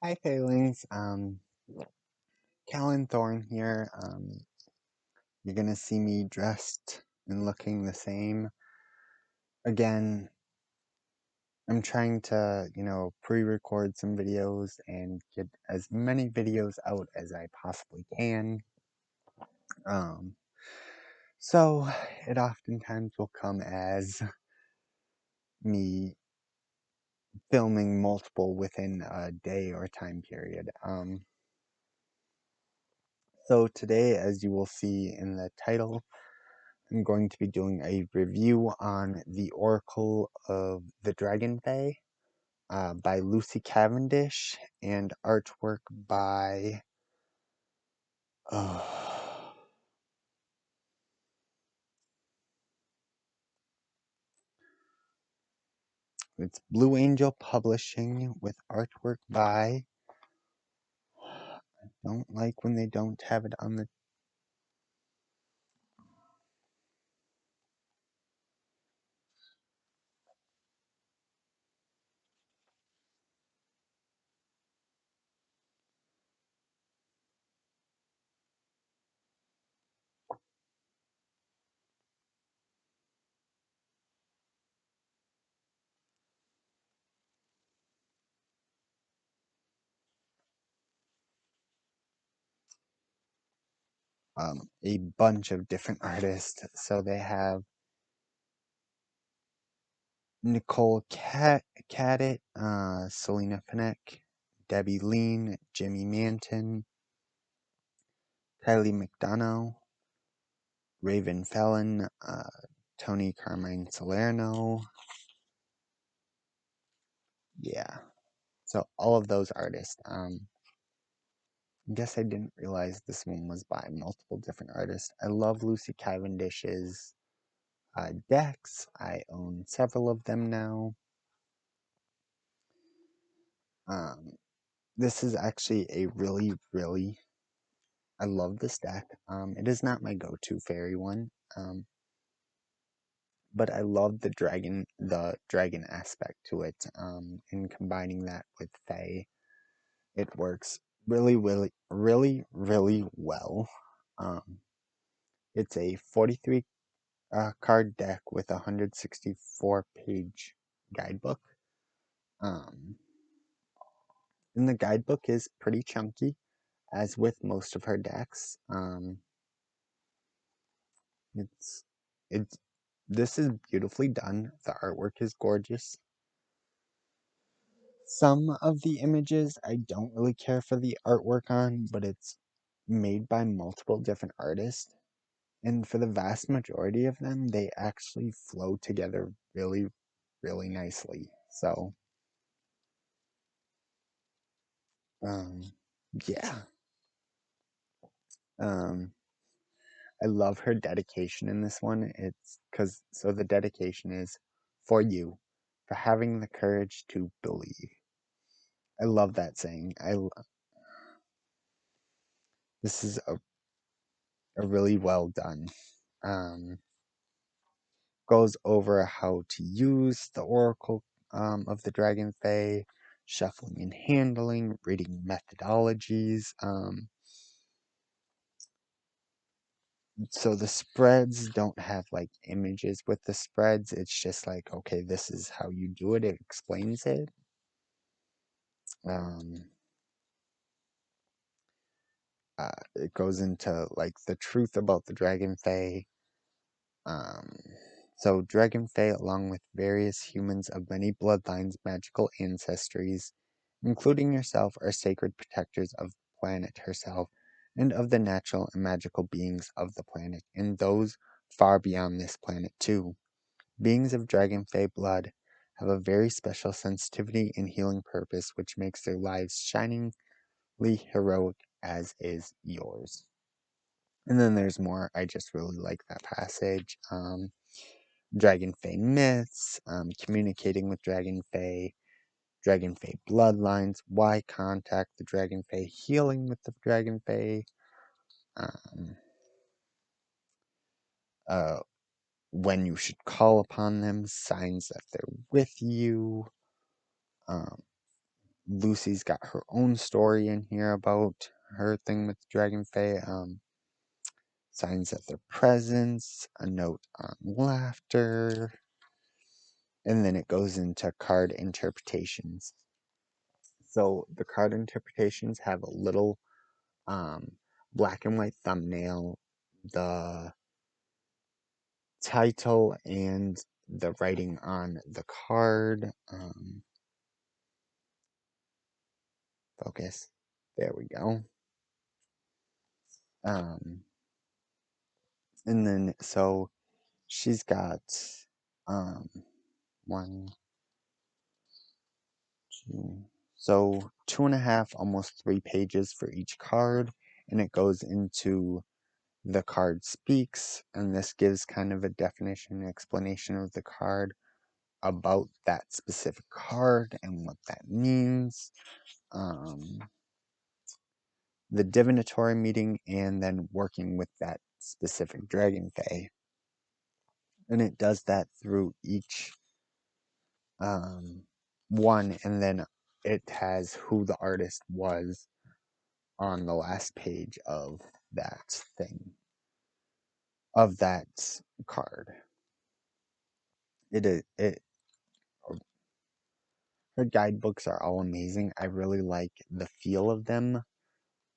Hi, Failings. Callan Thorne here. You're gonna see me dressed and looking the same. Again, I'm trying to, pre-record some videos and get as many videos out as I possibly can. Um, so it oftentimes will come as me filming multiple within a day or time period. So today, as you will see in the title, I'm going to be doing a review on The Oracle of the Dragonfae by Lucy Cavendish and artwork by uh, it's Blue Angel Publishing with artwork by I don't like when they don't have it on the a bunch of different artists. So they have Nicole Caddett, Selena Finneck, Debbie Lean, Jimmy Manton, Kylie McDonough, Raven Fallon, Tony Carmine Salerno. Yeah. So all of those artists. I guess I didn't realize this one was by multiple different artists. I love Lucy Cavendish's decks. I own several of them now. This is actually a really, I love this deck. It is not my go-to fairy one. But I love the dragon aspect to it. And combining that with Fae, it works really well. Um, it's a 43 card deck with a 164-page guidebook. Um, and the guidebook is pretty chunky, as with most of her decks. It's it's this is beautifully done. The artwork is gorgeous. Some of the images I don't really care for the artwork on, but it's made by multiple different artists. And for the vast majority of them, they actually flow together really nicely. So, um, yeah. Um, I love her dedication in this one. So the dedication is for you, for having the courage to believe. I love that saying. This is a really well done. Um, Goes over how to use the Oracle of the Dragonfae, shuffling and handling, reading methodologies. So the spreads don't have like images with the spreads. It's just like, okay, this is how you do it. It explains it. Um, it goes into like the truth about the Dragonfae. Um, so Dragonfae, along with various humans of many bloodlines, magical ancestries, including yourself, are sacred protectors of the planet herself and of the natural and magical beings of the planet, and those far beyond this planet too. Beings of Dragonfae blood have a very special sensitivity and healing purpose, which makes their lives shiningly heroic, as is yours. And then there's more. I just really like that passage. Dragonfae myths, communicating with Dragonfae, Dragonfae bloodlines, why contact the Dragonfae, healing with the Dragonfae, um, uh, when you should call upon them, signs that they're with you, um, Lucy's got her own story in here about her thing with Dragonfae. Signs of their presence, a note on laughter, and then it goes into card interpretations. So the card interpretations have a little black and white thumbnail, the title, and the writing on the card. Focus. There we go. And then so she's got um one, two, so 2.5, almost 3 pages for each card, and it goes into the card speaks, and this gives kind of a definition, explanation of the card about that specific card and what that means. The divinatory meeting, and then working with that specific Dragonfae. And it does that through each one, and then it has who the artist was on the last page of that thing, of that card. Her guidebooks are all amazing. I really like the feel of them.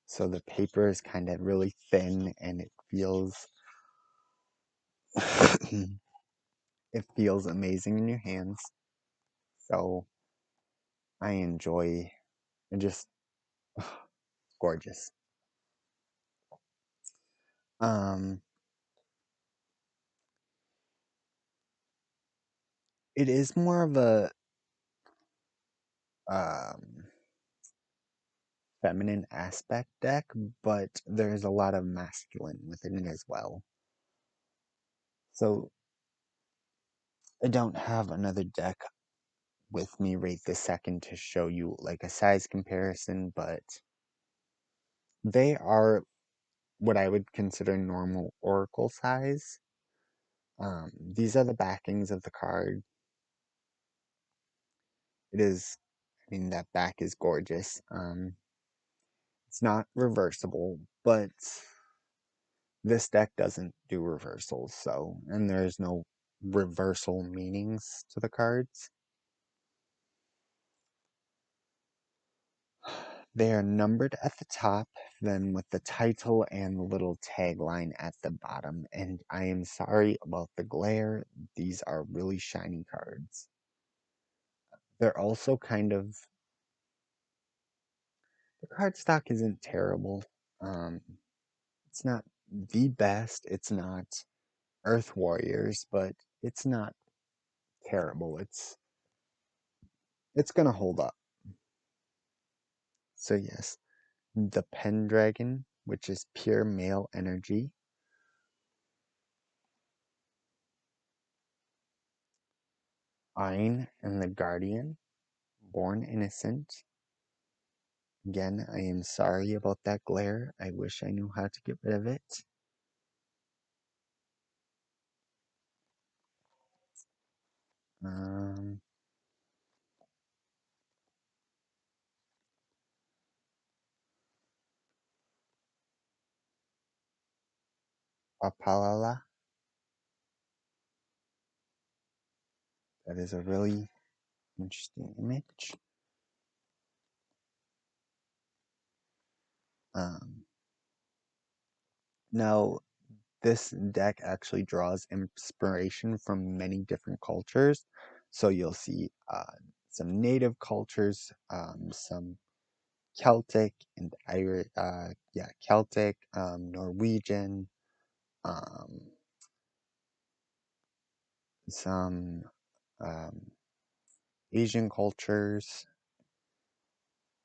So the paper is kind of really thin, and it feels it feels amazing in your hands. So I enjoy it, just gorgeous. Um it is more of a um feminine aspect deck, but there's a lot of masculine within it as well. So I don't have another deck with me right this second to show you like a size comparison, but they are what I would consider normal oracle size. These are the backings of the card. It is, I mean, that back is gorgeous. It's not reversible, but this deck doesn't do reversals, so, and there's no reversal meanings to the cards. They are numbered at the top, then with the title and the little tagline at the bottom. And I am sorry about the glare. These are really shiny cards. They're also kind of, the card stock isn't terrible. Um, it's not the best. It's not Earth Warriors, but it's not terrible. It's gonna hold up. So yes, the Pendragon, which is pure male energy. Ein and the Guardian, born innocent. Again, I am sorry about that glare. I wish I knew how to get rid of it. Um, Apalala. That is a really interesting image. Um, Now, this deck actually draws inspiration from many different cultures. So you'll see some native cultures, some Celtic and Irish, Celtic, Norwegian, um, some um, Asian cultures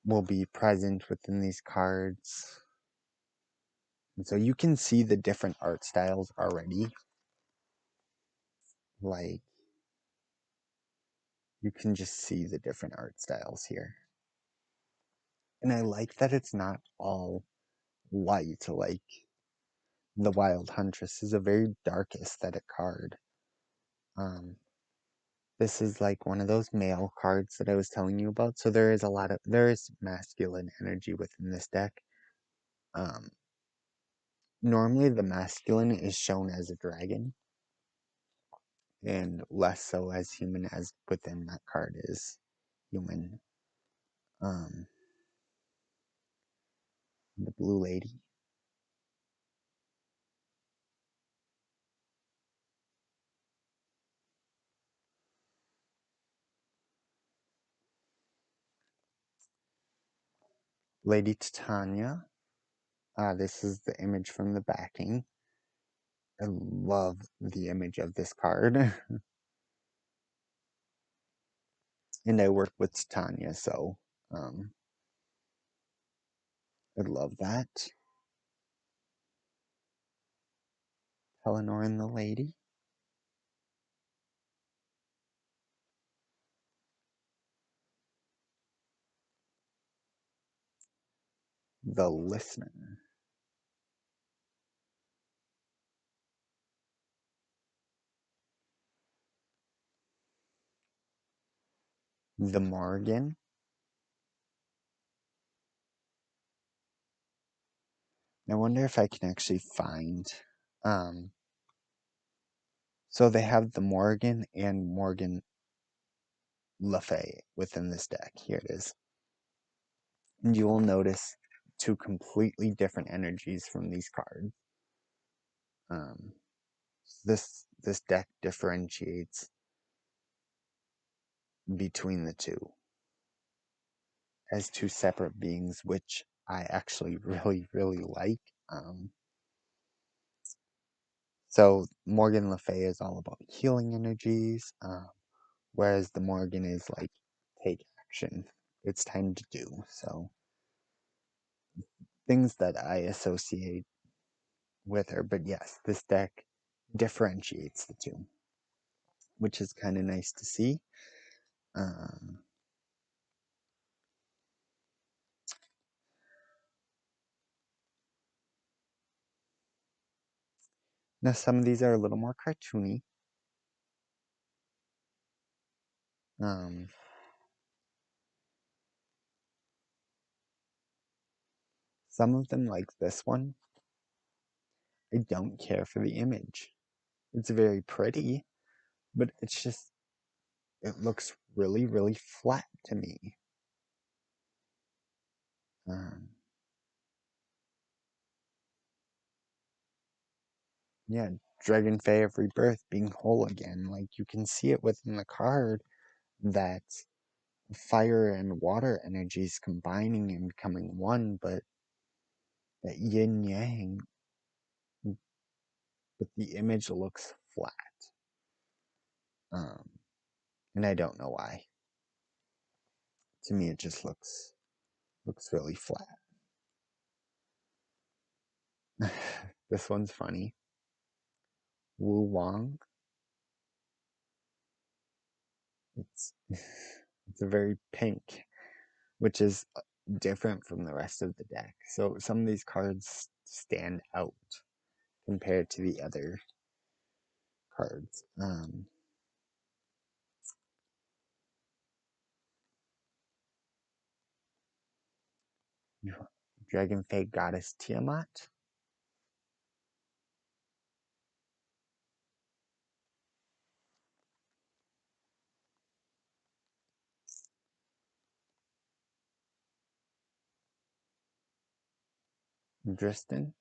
will be present within these cards. And so you can see the different art styles already. Like, you can just see the different art styles here. And I like that it's not all light, like the Wild Huntress is a very dark aesthetic card. Um, This is like one of those male cards that I was telling you about. So there is masculine energy within this deck. Um, Normally the masculine is shown as a dragon, and less so as human, as within that card is human. Um, the blue lady. Lady Titania. This is the image from the backing. I love the image of this card. And I work with Titania, so um, I love that. Eleanor and the Lady. The Listener. The Morgan. I wonder if I can actually find. Um, so they have the Morgan and Morgan Le Fay within this deck. Here it is. And you will notice two completely different energies from these cards. Um, this deck differentiates between the two as two separate beings, which I actually really like. Um, so Morgan Le Fay is all about healing energies, whereas the Morgan is like take action. It's time to do. So things that I associate with her. But yes, this deck differentiates the two, which is kind of nice to see. Um, Now some of these are a little more cartoony. Um, some of them, like this one, I don't care for the image. It's very pretty, but it's just, it looks really flat to me. Um, yeah, Dragonfae of Rebirth being whole again. Like, you can see it within the card that fire and water energies combining and becoming one, but that yin yang, but the image looks flat. Um, and I don't know why. To me, it just looks really flat. This one's funny. Wu Wang. It's it's a very pink, which is different from the rest of the deck. So some of these cards stand out compared to the other cards. Dragonfae Goddess Tiamat. Dristan.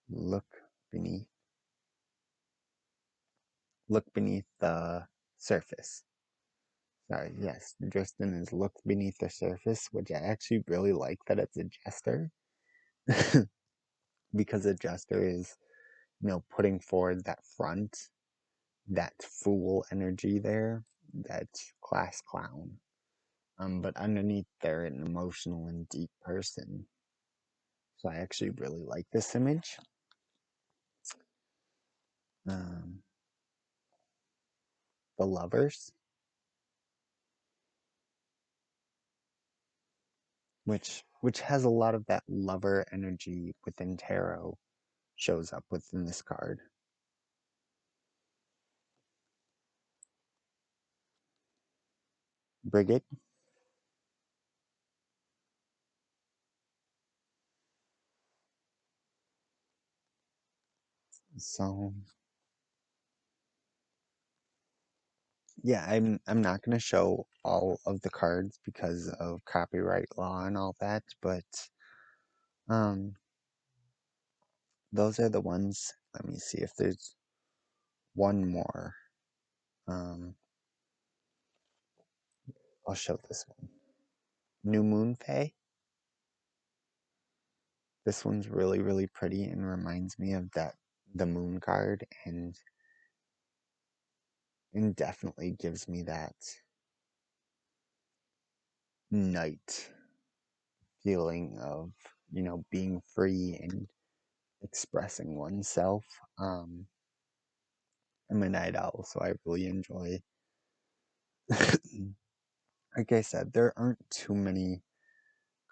Look beneath. Look beneath the surface. Sorry, yes, Dristan is look beneath the surface, which I actually really like that it's a jester. Because a jester is, putting forward that front, that fool energy there, that class clown. But underneath they're an emotional and deep person. So I actually really like this image. Um, the Lovers, which has a lot of that lover energy within tarot, shows up within this card. Brigade. So yeah, I'm not gonna show all of the cards because of copyright law and all that, but um those are the ones. Let me see if there's one more. Um I'll show this one. New Moon Fae. This one's really, really pretty and reminds me of the moon card, and definitely gives me that night feeling of, being free and expressing oneself. I'm a night owl, so I really enjoy. Like I said, there aren't too many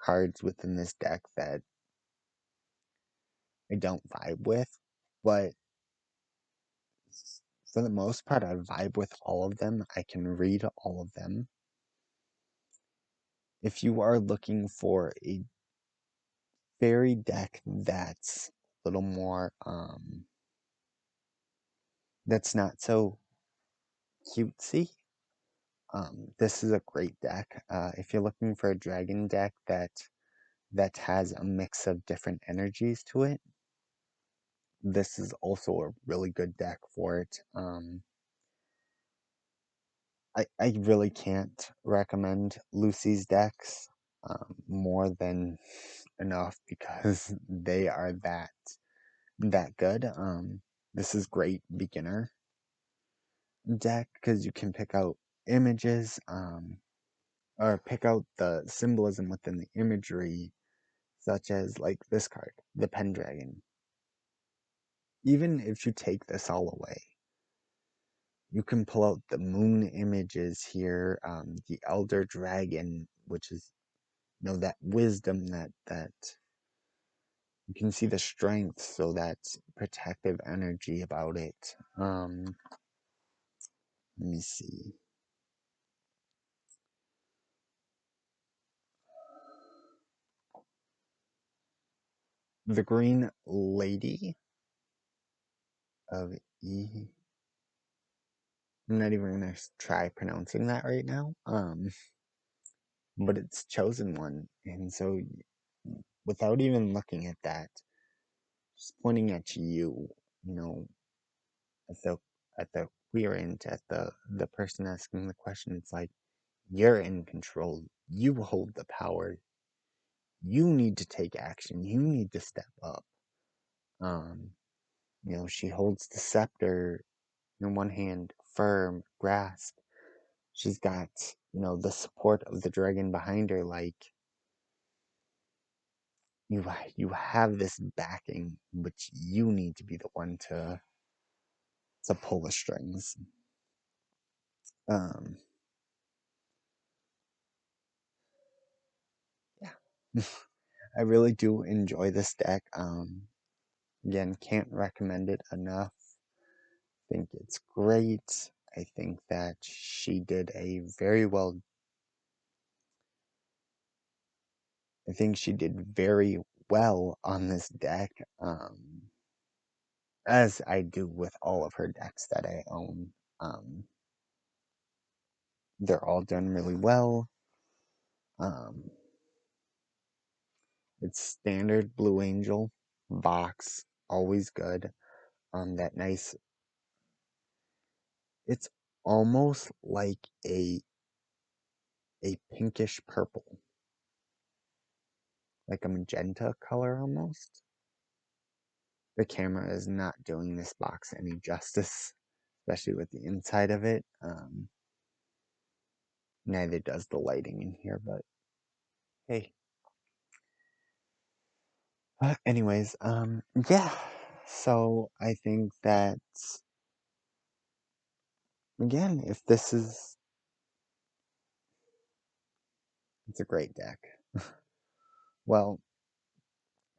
cards within this deck that I don't vibe with, but for the most part, I vibe with all of them. I can read all of them. If you are looking for a fairy deck that's a little more, that's not so cutesy, this is a great deck. If you're looking for a dragon deck that has a mix of different energies to it, this is also a really good deck for it. I really can't recommend Lucy's decks more than enough because they are that good. This is great beginner deck because you can pick out images, or pick out the symbolism within the imagery, such as like this card, the Pendragon. Even if you take this all away, you can pull out the moon images here, the elder dragon, which is, that wisdom, that you can see the strength, so that's protective energy about it. Let me see. The Green Lady of E. I'm not even gonna try pronouncing that right now. But it's chosen one, and so without even looking at that, just pointing at you, you know, at the querent, at the person asking the question, it's like you're in control. You hold the power. You need to take action. You need to step up. Um, she holds the scepter in one hand, firm grasp. She's got, the support of the dragon behind her, like you have this backing, but you need to be the one to pull the strings. Um, yeah, I really do enjoy this deck. Again, can't recommend it enough. Think it's great. I think that she did a very well. I think she did very well on this deck. As I do with all of her decks that I own. Um, they're all done really well. Um, it's standard Blue Angel box, always good. That nice. It's almost like a pinkish purple, like a magenta color almost. The camera is not doing this box any justice, especially with the inside of it. Neither does the lighting in here, but hey. Anyways, yeah. So I think that, again, if this is, it's a great deck. Well,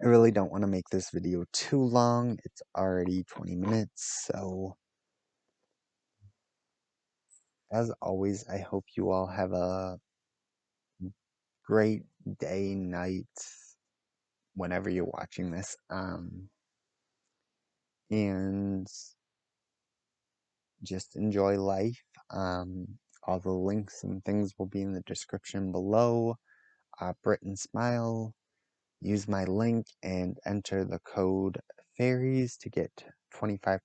I really don't want to make this video too long. It's already 20 minutes, so as always, I hope you all have a great day, night, whenever you're watching this. And just enjoy life. All the links and things will be in the description below. Brit Smile. Use my link and enter the code Fairies to get 25%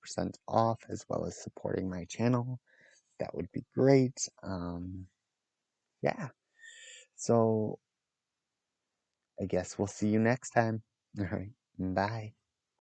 off, as well as supporting my channel. That would be great. Yeah. So I guess we'll see you next time. All right. Bye.